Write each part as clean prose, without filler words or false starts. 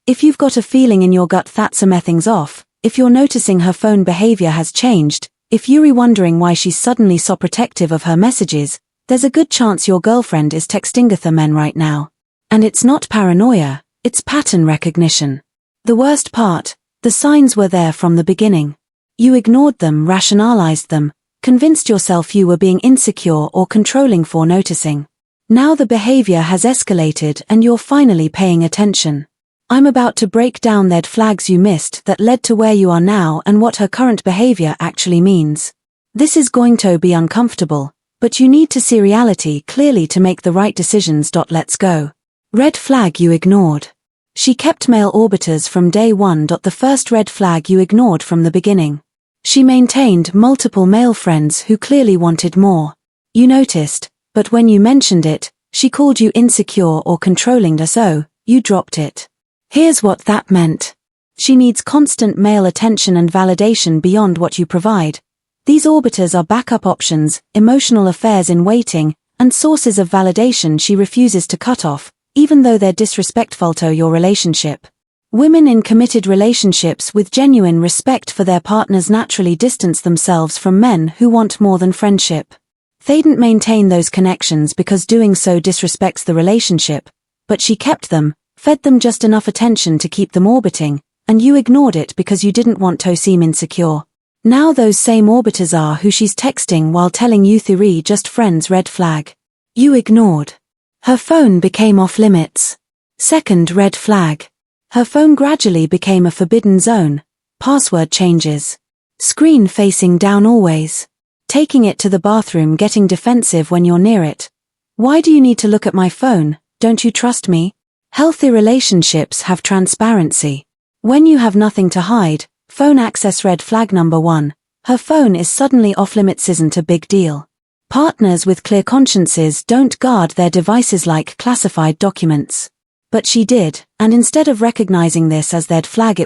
If you've got a feeling in your gut that something's off, if you're noticing her phone behavior has changed, if you're wondering why she's suddenly so protective of her messages, there's a good chance your girlfriend is texting other men right now. And it's not paranoia, it's pattern recognition. The worst part, the signs were there from the beginning. You ignored them, rationalized them, convinced yourself you were being insecure or controlling for noticing. Now the behavior has escalated and you're finally paying attention. I'm about to break down the red flags you missed that led to where you are now and what her current behavior actually means. This is going to be uncomfortable, but you need to see reality clearly to make the right decisions. Let's go. Red flag you ignored. She kept male orbiters from day one. The first red flag you ignored from the beginning. She maintained multiple male friends who clearly wanted more. You noticed, but when you mentioned it, she called you insecure or controlling, so you dropped it. Here's what that meant. She needs constant male attention and validation beyond what you provide. These orbiters are backup options, emotional affairs in waiting, and sources of validation she refuses to cut off, even though they're disrespectful to your relationship. Women in committed relationships with genuine respect for their partners naturally distance themselves from men who want more than friendship. They didn't maintain those connections because doing so disrespects the relationship, but she kept them, fed them just enough attention to keep them orbiting, and you ignored it because you didn't want to seem insecure. Now those same orbiters are who she's texting while telling you they're just friends. Red flag. You ignored. Her phone became off limits. Second red flag. Her phone gradually became a forbidden zone. Password changes. Screen facing down always. Taking it to the bathroom, getting defensive when you're near it. Why do you need to look at my phone? Don't you trust me? Healthy relationships have transparency. When you have nothing to hide, phone access. Red flag number 1. Her phone is suddenly off limits isn't a big deal. Partners with clear consciences don't guard their devices like classified documents. But she did, and instead of recognizing this as their flag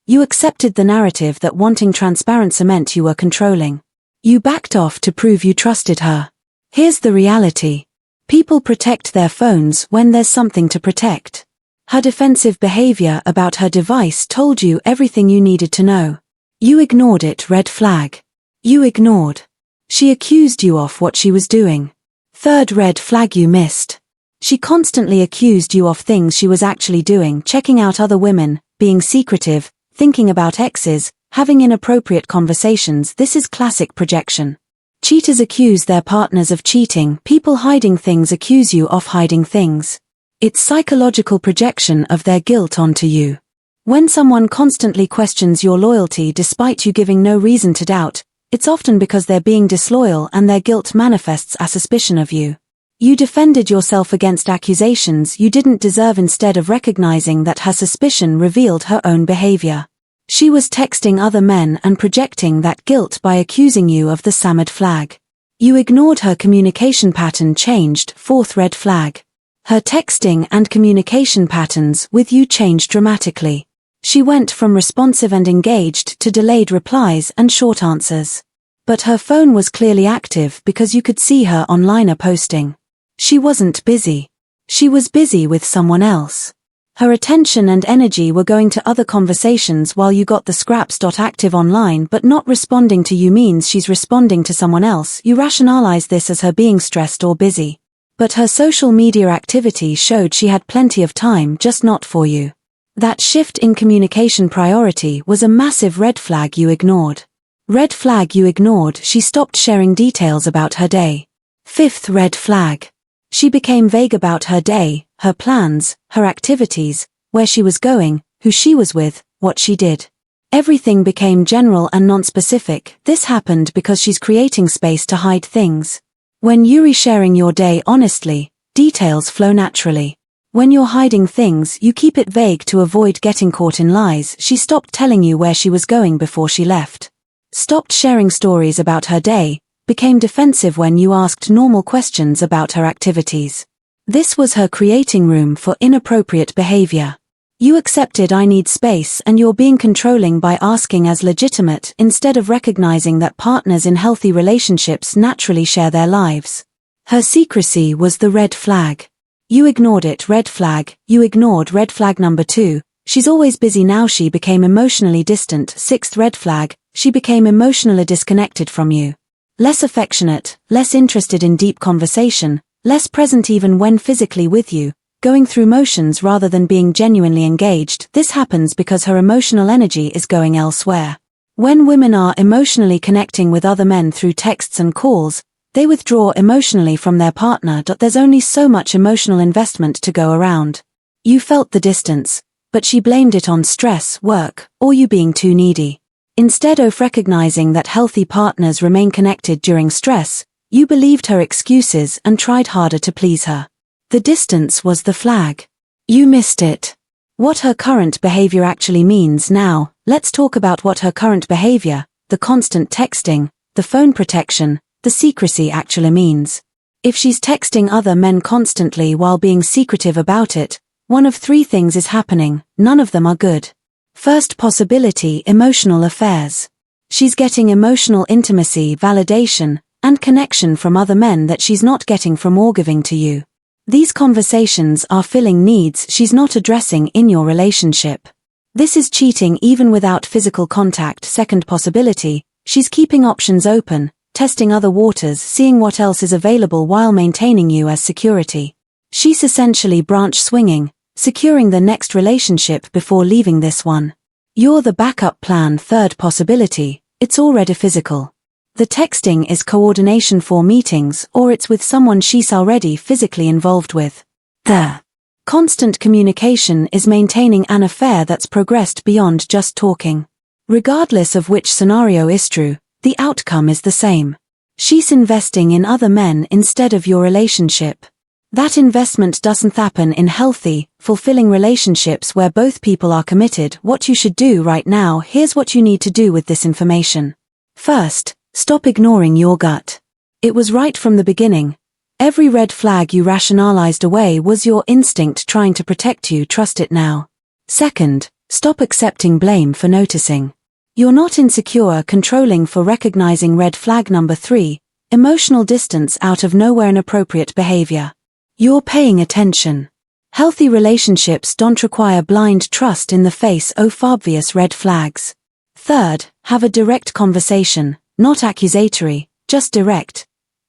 you accepted the narrative that wanting transparency meant you were controlling. You backed off to prove you trusted her. Here's the reality. People protect their phones when there's something to protect. Her defensive behavior about her device told you everything you needed to know. You ignored it. Red flag. You ignored. She accused you of what she was doing. Third red flag you missed. She constantly accused you of things she was actually doing, checking out other women, being secretive, thinking about exes, having inappropriate conversations. This is classic projection. Cheaters accuse their partners of cheating. People hiding things accuse you of hiding things. It's psychological projection of their guilt onto you. When someone constantly questions your loyalty despite you giving no reason to doubt, it's often because they're being disloyal and their guilt manifests as suspicion of you. You defended yourself against accusations you didn't deserve instead of recognizing that her suspicion revealed her own behavior. She was texting other men and projecting that guilt by accusing you of the same flag. You ignored her communication pattern changed. Fourth red flag. Her texting and communication patterns with you changed dramatically. She went from responsive and engaged to delayed replies and short answers. But her phone was clearly active because you could see her online posting. She wasn't busy. She was busy with someone else. Her attention and energy were going to other conversations while you got the scraps. Active online but not responding to you means she's responding to someone else. You rationalize this as her being stressed or busy. But her social media activity showed she had plenty of time, just not for you. That shift in communication priority was a massive red flag you ignored. Red flag you ignored. She stopped sharing details about her day. Fifth red flag. She became vague about her day, her plans, her activities, where she was going, who she was with, what she did. Everything became general and non-specific. This happened because she's creating space to hide things. When you're sharing your day honestly, details flow naturally. When you're hiding things, you keep it vague to avoid getting caught in lies. She stopped telling you where she was going before she left. Stopped sharing stories about her day, became defensive when you asked normal questions about her activities. This was her creating room for inappropriate behavior. You accepted I need space and you're being controlling by asking as legitimate instead of recognizing that partners in healthy relationships naturally share their lives. Her secrecy was the red flag. You ignored it. Red flag. You ignored red flag number 2. She's always busy now. She became emotionally distant. Sixth red flag, she became emotionally disconnected from you. Less affectionate, less interested in deep conversation, less present even when physically with you, going through motions rather than being genuinely engaged. This happens because her emotional energy is going elsewhere. When women are emotionally connecting with other men through texts and calls, they withdraw emotionally from their partner. There's only so much emotional investment to go around. You felt the distance, but she blamed it on stress, work, or you being too needy. Instead of recognizing that healthy partners remain connected during stress, you believed her excuses and tried harder to please her. The distance was the flag. You missed it. What her current behavior actually means now. Let's talk about what her current behavior, the constant texting, the phone protection, the secrecy actually means. If she's texting other men constantly while being secretive about it, one of three things is happening, none of them are good. First possibility, emotional affairs. She's getting emotional intimacy, validation, and connection from other men that she's not getting from or giving to you. These conversations are filling needs she's not addressing in your relationship. This is cheating even without physical contact. Second possibility, she's keeping options open, testing other waters, seeing what else is available while maintaining you as security. She's essentially branch swinging, securing the next relationship before leaving this one. You're the backup plan. Third possibility, it's already physical. The texting is coordination for meetings, or it's with someone she's already physically involved with. The constant communication is maintaining an affair that's progressed beyond just talking. Regardless of which scenario is true, the outcome is the same. She's investing in other men instead of your relationship. That investment doesn't happen in healthy, fulfilling relationships where both people are committed. What you should do right now. Here's what you need to do with this information. First, stop ignoring your gut. It was right from the beginning. Every red flag you rationalized away was your instinct trying to protect you. Trust it now. Second, stop accepting blame for noticing. You're not insecure, controlling for recognizing red flag. Number 3, emotional distance out of nowhere, inappropriate behavior. You're paying attention. Healthy relationships don't require blind trust in the face of obvious red flags. Third, have a direct conversation, not accusatory, just direct.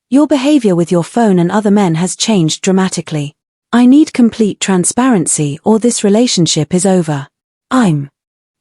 Your behavior with your phone and other men has changed dramatically. I need complete transparency or this relationship is over. I'm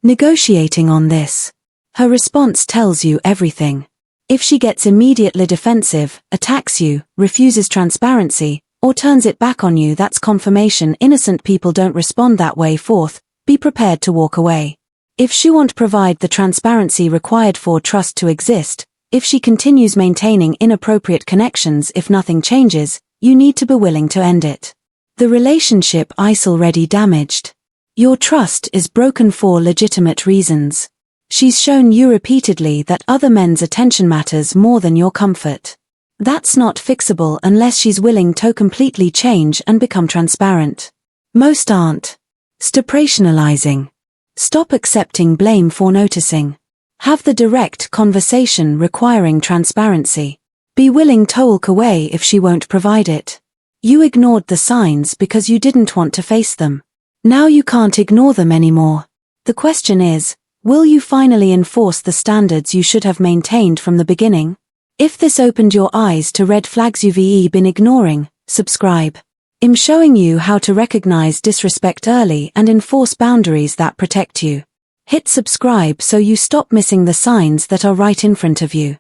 negotiating on this. Her response tells you everything. If she gets immediately defensive, attacks you, refuses transparency, or turns it back on you, that's confirmation. Innocent people don't respond that way. Fourth, be prepared to walk away. If she won't provide the transparency required for trust to exist, if she continues maintaining inappropriate connections, if nothing changes, you need to be willing to end it. The relationship is already damaged. Your trust is broken for legitimate reasons. She's shown you repeatedly that other men's attention matters more than your comfort. That's not fixable unless she's willing to completely change and become transparent. Most aren't. Stop rationalizing. Stop accepting blame for noticing. Have the direct conversation requiring transparency. Be willing to walk away if she won't provide it. You ignored the signs because you didn't want to face them. Now you can't ignore them anymore. The question is, will you finally enforce the standards you should have maintained from the beginning? If this opened your eyes to red flags you've been ignoring, subscribe. I'm showing you how to recognize disrespect early and enforce boundaries that protect you. Hit subscribe so you stop missing the signs that are right in front of you.